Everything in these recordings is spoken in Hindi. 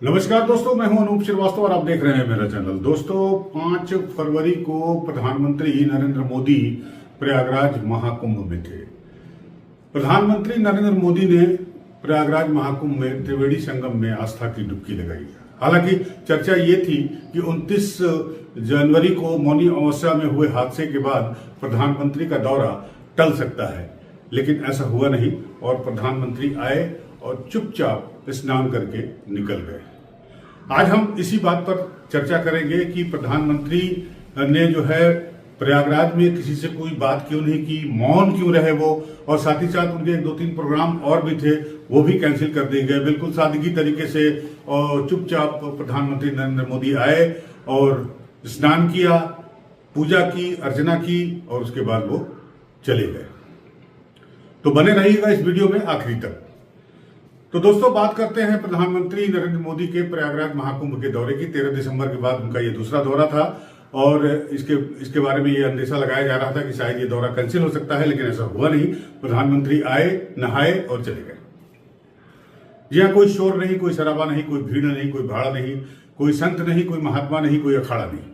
नमस्कार दोस्तों, मैं हूं अनूप श्रीवास्तव और आप देख रहे हैं मेरा चैनल। दोस्तों, 5 फरवरी को प्रधानमंत्री नरेंद्र मोदी प्रयागराज महाकुंभ में थे। प्रधानमंत्री नरेंद्र मोदी ने प्रयागराज महाकुंभ में त्रिवेणी संगम में आस्था की डुबकी लगाई। हालांकि चर्चा ये थी कि 29 जनवरी को मौनी अमावस्या में हुए हादसे के बाद प्रधानमंत्री का दौरा टल सकता है, लेकिन ऐसा हुआ नहीं और प्रधानमंत्री आए और चुपचाप स्नान करके निकल गए। आज हम इसी बात पर चर्चा करेंगे कि प्रधानमंत्री ने जो है प्रयागराज में किसी से कोई बात क्यों नहीं की, मौन क्यों रहे वो, और साथ ही साथ उनके 2-3 प्रोग्राम और भी थे वो भी कैंसिल कर दिए गए। बिल्कुल सादगी तरीके से और चुपचाप प्रधानमंत्री नरेंद्र मोदी आए और स्नान किया, पूजा की, अर्चना की और उसके बाद वो चले गए। तो बने रहिएगा इस वीडियो में आखिरी तक। तो दोस्तों, बात करते हैं प्रधानमंत्री नरेंद्र मोदी के प्रयागराज महाकुंभ के दौरे की। 13 दिसंबर के बाद उनका ये दूसरा दौरा था और इसके बारे में ये अंदेशा लगाया जा रहा था कि शायद ये दौरा कैंसिल हो सकता है, लेकिन ऐसा हुआ नहीं। प्रधानमंत्री आए, नहाए और चले गए। जी हाँ, कोई शोर नहीं, कोई शराबा नहीं, कोई भीड़ नहीं, कोई भाड़ा नहीं, कोई संत नहीं, कोई महात्मा नहीं, कोई अखाड़ा नहीं।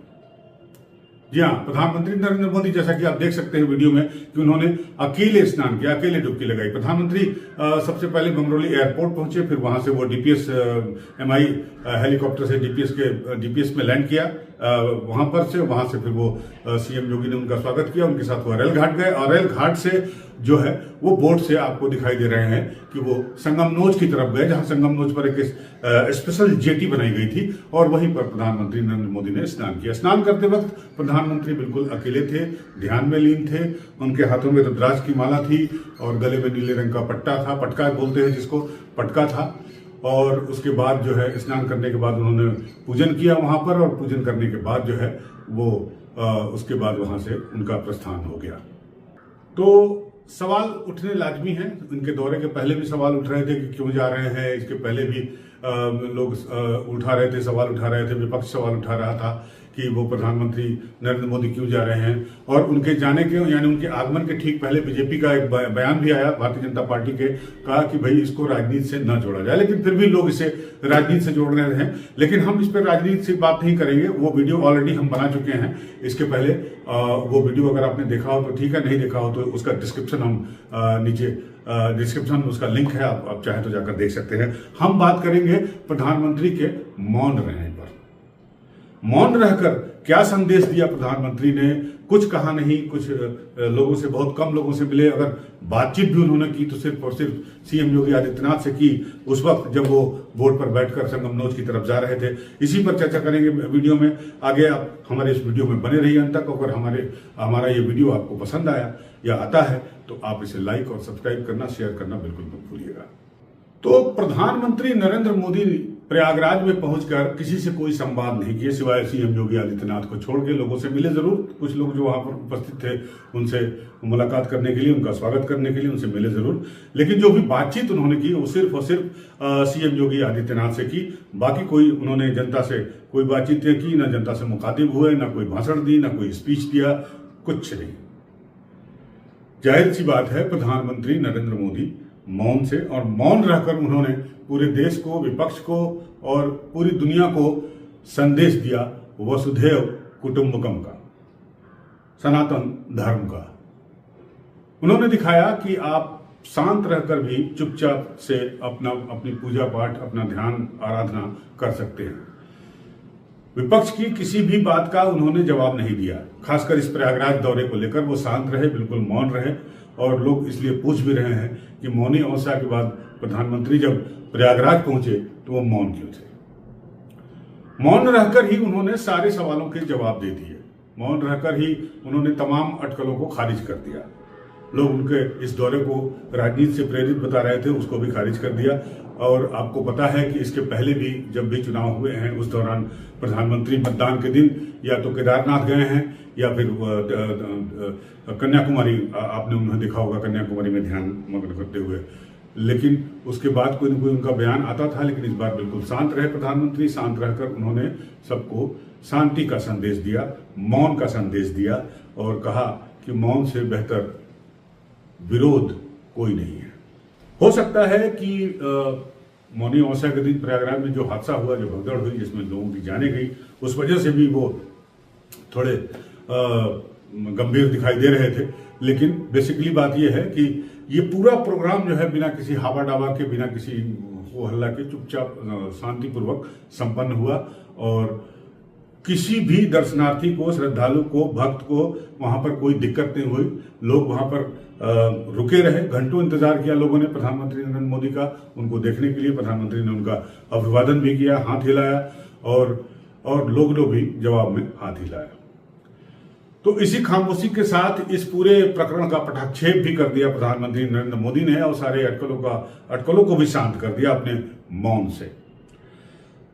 जी हाँ, प्रधानमंत्री नरेंद्र मोदी, जैसा कि आप देख सकते हैं वीडियो में, कि उन्होंने अकेले स्नान किया, अकेले डुबकी लगाई। प्रधानमंत्री सबसे पहले बमरोली एयरपोर्ट पहुंचे, फिर वहां से वो डीपीएस MI हेलीकॉप्टर से डीपीएस में लैंड किया। वहां से फिर वो CM योगी ने उनका स्वागत किया। उनके साथ वो रेल घाट गए और रेल घाट से जो है वो बोट से आपको दिखाई दे रहे हैं कि वो संगमनोज की तरफ गए, जहां संगमनोज पर एक स्पेशल जेटी बनाई गई थी और वहीं पर प्रधानमंत्री नरेंद्र मोदी ने स्नान किया। स्नान करते वक्त प्रधानमंत्री बिल्कुल अकेले थे, ध्यान में लीन थे। उनके हाथों में रुद्राक्ष की माला थी और गले में नीले रंग का पट्टा था, पटका बोलते हैं जिसको, पटका था। और उसके बाद जो है स्नान करने के बाद उन्होंने पूजन किया वहां पर, और पूजन करने के बाद जो है वो उसके बाद वहां से उनका प्रस्थान हो गया। तो सवाल उठने लाजमी हैं। इनके दौरे के पहले भी सवाल उठ रहे थे कि क्यों जा रहे हैं। इसके पहले भी लोग उठा रहे थे, सवाल उठा रहे थे, विपक्ष सवाल उठा रहा था कि वो प्रधानमंत्री नरेंद्र मोदी क्यों जा रहे हैं। और उनके जाने के यानी उनके आगमन के ठीक पहले बीजेपी का एक बयान भी आया, भारतीय जनता पार्टी के, कहा कि भाई इसको राजनीति से न जोड़ा जाए। लेकिन फिर भी लोग इसे राजनीति से जोड़ रहे हैं। लेकिन हम इस पर राजनीति से बात नहीं करेंगे, वो वीडियो ऑलरेडी हम बना चुके हैं इसके पहले। वो वीडियो अगर आपने देखा हो तो ठीक है, नहीं देखा हो तो उसका डिस्क्रिप्शन हम नीचे डिस्क्रिप्शन में उसका लिंक है, आप चाहे तो जाकर देख सकते हैं। हम बात करेंगे प्रधानमंत्री के मौन रहने पर। मौन रहकर क्या संदेश दिया प्रधानमंत्री ने। कुछ कहा नहीं, कुछ लोगों से, बहुत कम लोगों से मिले। अगर बातचीत भी उन्होंने की तो सिर्फ और सिर्फ CM योगी आदित्यनाथ से की, उस वक्त जब वो बोट पर बैठकर संगमनोज की तरफ जा रहे थे। इसी पर चर्चा करेंगे वीडियो में। आगे आप हमारे इस वीडियो में बने रहिए अंत तक। अगर हमारा ये वीडियो आपको पसंद आया या आता है तो आप इसे लाइक और सब्सक्राइब करना, शेयर करना बिल्कुल मत भूलिएगा। तो प्रधानमंत्री नरेंद्र मोदी प्रयागराज में पहुंचकर किसी से कोई संवाद नहीं किए, सिवाय CM योगी आदित्यनाथ को छोड़ के। लोगों से मिले जरूर, कुछ लोग जो वहां पर उपस्थित थे उनसे मुलाकात करने के लिए, उनका स्वागत करने के लिए उनसे मिले जरूर। लेकिन जो भी बातचीत उन्होंने की वो सिर्फ और सिर्फ CM योगी आदित्यनाथ से की। बाकी कोई उन्होंने जनता से कोई बातचीत की, ना जनता से मुखातिब हुए, ना कोई भाषण दी, ना कोई स्पीच दिया, कुछ नहीं। जाहिर सी बात है, प्रधानमंत्री नरेंद्र मोदी मौन से, और मौन रहकर उन्होंने पूरे देश को, विपक्ष को और पूरी दुनिया को संदेश दिया वसुधैव कुटुंबकम का, सनातन धर्म का। उन्होंने दिखाया कि आप शांत रहकर भी चुपचाप से अपनी पूजा पाठ, अपना ध्यान, आराधना कर सकते हैं। विपक्ष की किसी भी बात का उन्होंने जवाब नहीं दिया। खासकर इस प्रयागराज दौरे को लेकर वो शांत रहे, बिल्कुल मौन रहे। और लोग इसलिए पूछ भी रहे हैं कि मौनी अमावस्या के बाद प्रधानमंत्री जब प्रयागराज पहुंचे तो वो मौन क्यों थे। मौन रहकर ही उन्होंने सारे सवालों के जवाब दे दिए। मौन रहकर ही उन्होंने तमाम अटकलों को खारिज कर दिया। लोग उनके इस दौरे को राजनीति से प्रेरित बता रहे थे, उसको भी खारिज कर दिया। और आपको पता है कि इसके पहले भी जब भी चुनाव हुए हैं, उस दौरान प्रधानमंत्री मतदान के दिन या तो केदारनाथ गए हैं या फिर कन्याकुमारी, आपने उन्हें देखा होगा कन्याकुमारी में ध्यान मग्न करते हुए। लेकिन उसके बाद कोई न कोई उनका बयान आता था। लेकिन इस बार बिल्कुल शांत रहे प्रधानमंत्री। शांत रहकर उन्होंने सबको शांति का संदेश दिया, मौन का संदेश दिया और कहा कि मौन से बेहतर विरोध कोई नहीं है। हो सकता है कि मौनी अमावस्या के दिन प्रयागराज में जो हादसा हुआ, जो भगदड़ हुई, जिसमें लोगों की जाने गई, उस वजह से भी वो थोड़े गंभीर दिखाई दे रहे थे। लेकिन बेसिकली बात यह है कि ये पूरा प्रोग्राम जो है बिना किसी हवा डावा के, बिना किसी हो हल्ला के चुपचाप शांतिपूर्वक संपन्न हुआ और किसी भी दर्शनार्थी को, श्रद्धालु को, भक्त को वहां पर कोई दिक्कत नहीं हुई। लोग वहां पर रुके रहे, घंटों इंतजार किया लोगों ने प्रधानमंत्री नरेंद्र मोदी का, उनको देखने के लिए। प्रधानमंत्री ने उनका अभिवादन भी किया, हाथ हिलाया और लोग भी जवाब में हाथ हिलाया। तो इसी खामोशी के साथ इस पूरे प्रकरण का पटाक्षेप भी कर दिया प्रधानमंत्री नरेंद्र मोदी ने और सारे अटकलों को भी शांत कर दिया अपने मौन से।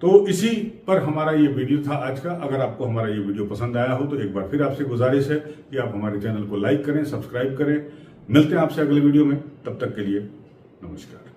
तो इसी पर हमारा ये वीडियो था आज का। अगर आपको हमारा ये वीडियो पसंद आया हो तो एक बार फिर आपसे गुजारिश है कि आप हमारे चैनल को लाइक करें, सब्सक्राइब करें। मिलते हैं आपसे अगले वीडियो में, तब तक के लिए नमस्कार।